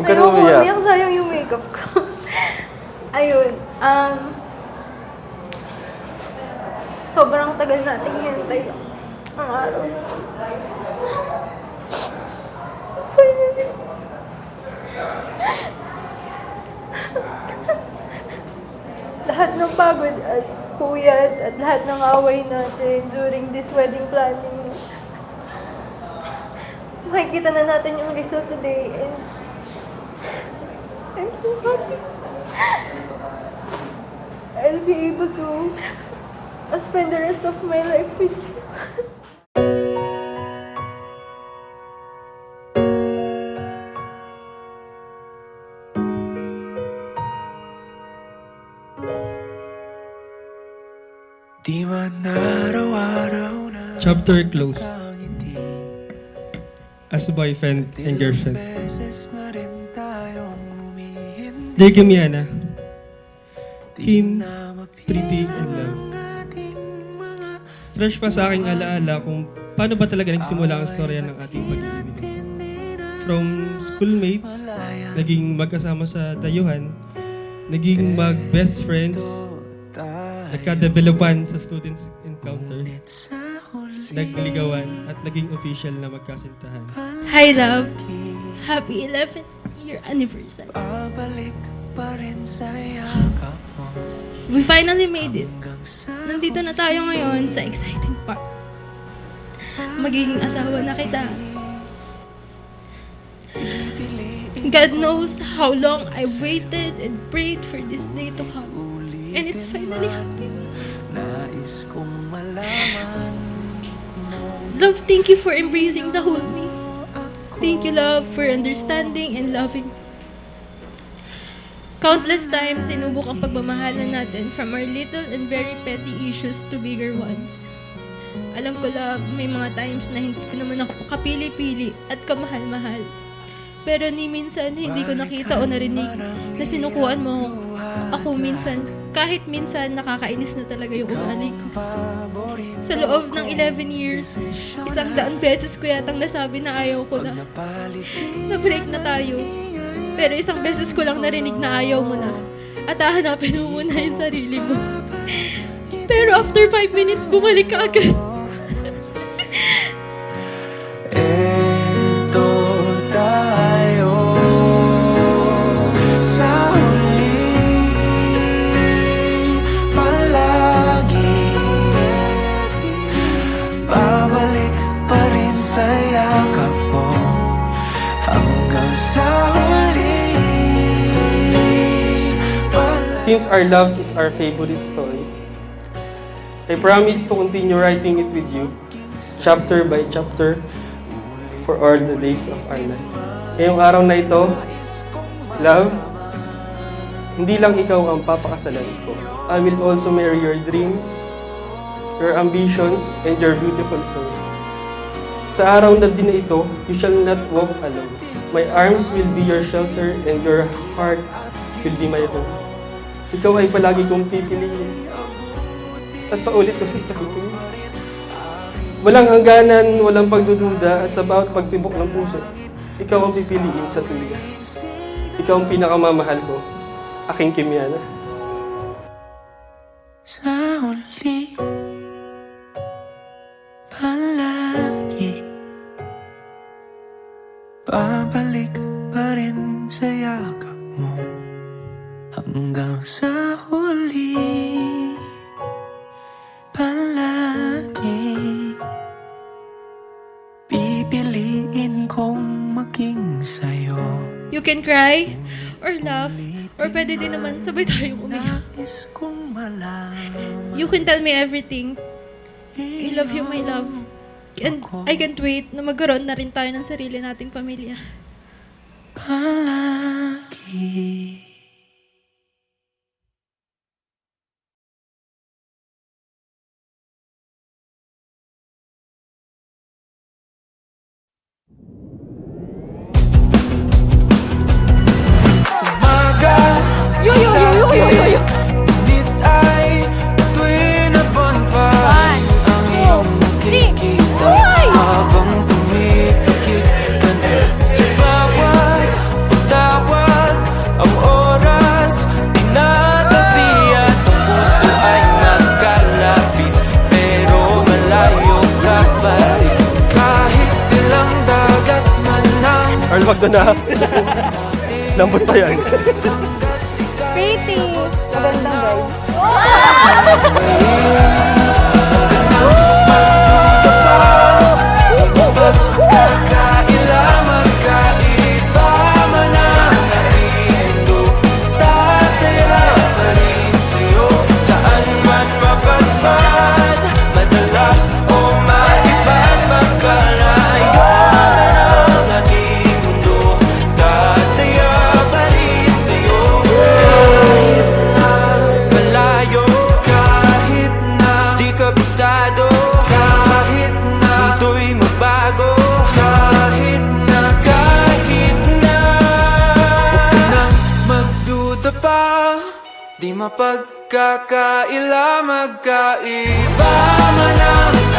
Huwag ka na Ayoko umiyak. umiyak, sayang yung makeup ko. Ayun, sobrang tagal nating hintay ang araw na to. Finally. Lahat ng pagod at puyat at lahat ng away natin during this wedding planning, makikita na natin yung result today, and I'm so happy. I'll be able to spend the rest of my life with you. Di man araw-araw na Chapter closed. As boyfriend and girlfriend. beses na rin tayong humihindi Dear Kimiana, Kim, na Pretty, and Love. ating mga Fresh pa sa aking alaala kung paano ba talaga nagsimula ang storya ng ating pag-ibig. From schoolmates, naging magkasama sa dayuhan, naging mag-best friends, nagka-developan sa students encounter, sa huli nagligawan, at naging official na magkasintahan. Hi, love. Happy 11th year anniversary. babalik pa rin sa yakap mo We finally made it. hanggang sa Nandito na tayo ngayon sa exciting part. Magiging asawa na kita. God knows how long I waited and prayed for this day to come. And it's finally happening. nais kong malaman Love, thank you for embracing the whole me. Thank you, love, for understanding and loving. Countless times, sinubok ang pagmamahalan natin from our little and very petty issues to bigger ones. Alam ko, love, may mga times na hindi ko naman ako kapili-pili at kamahal-mahal. Pero ni minsan, hindi ko nakita o narinig na sinukuan mo ako minsan. Kahit minsan, nakakainis na talaga yung ugali ko. Sa loob ng 11 years, 100 beses ko yatang nasabi na ayaw ko na. Na-break na tayo. Pero 1 beses ko lang narinig na ayaw mo na. At hahanapin mo muna yung sarili mo. Pero after 5 minutes, bumalik ka agad. eto tayo sa huli palagi babalik pa rin sa yakap mo hanggang sa huli Since our love is our favorite story, I promise to continue writing it with you, chapter by chapter, for all the days of our life. Ngayong araw na ito, love, hindi lang ikaw ang papakasalan ko. I will also marry your dreams, your ambitions, and your beautiful soul. Sa araw na din na ito, you shall not walk alone. My arms will be your shelter and your heart will be my home. Ikaw ay palagi kong pipiliin at paulit-ulit kapipiliin. Walang hangganan, walang pagdududa at sa bawat pagtibok ng puso, ikaw ang pipiliin sa tuloy. Ikaw ang pinakamamahal ko, aking Kimiana. sa huli palagi babalik pa rin sa yakap mo hanggang sa huli palagi pipiliin kong maging sa'yo. You can cry, or laugh, or pwede din naman sabay tayong umiyak. Nais kong malaman You can tell me everything. I love you, my love. And I can't wait na magkaroon na rin tayo ng sarili nating pamilya. palagi. Umaga Yo, yo, yo, yo, yo, yo, yo. ngunit ay tuwin na buwan pa ang iyong nakikita habang tumipikit ka na sa bawat bitaw Earl, wag doon na. Lambot pa yan. Pretty! Magandang guys. Magkakaila, magkaiba man ang ating mundo, tataya pa rin sa'yo. Saan man mapadpad, madala o maibad, magkalayo man ang ating mundo, tataya pa rin sa'yo. Kahit na malayo, kahit na di kabisado, kahit na mundo'y magbago, kahit na huwag ka nang magduda pa. Di mapagkakaila, magkaiba man ang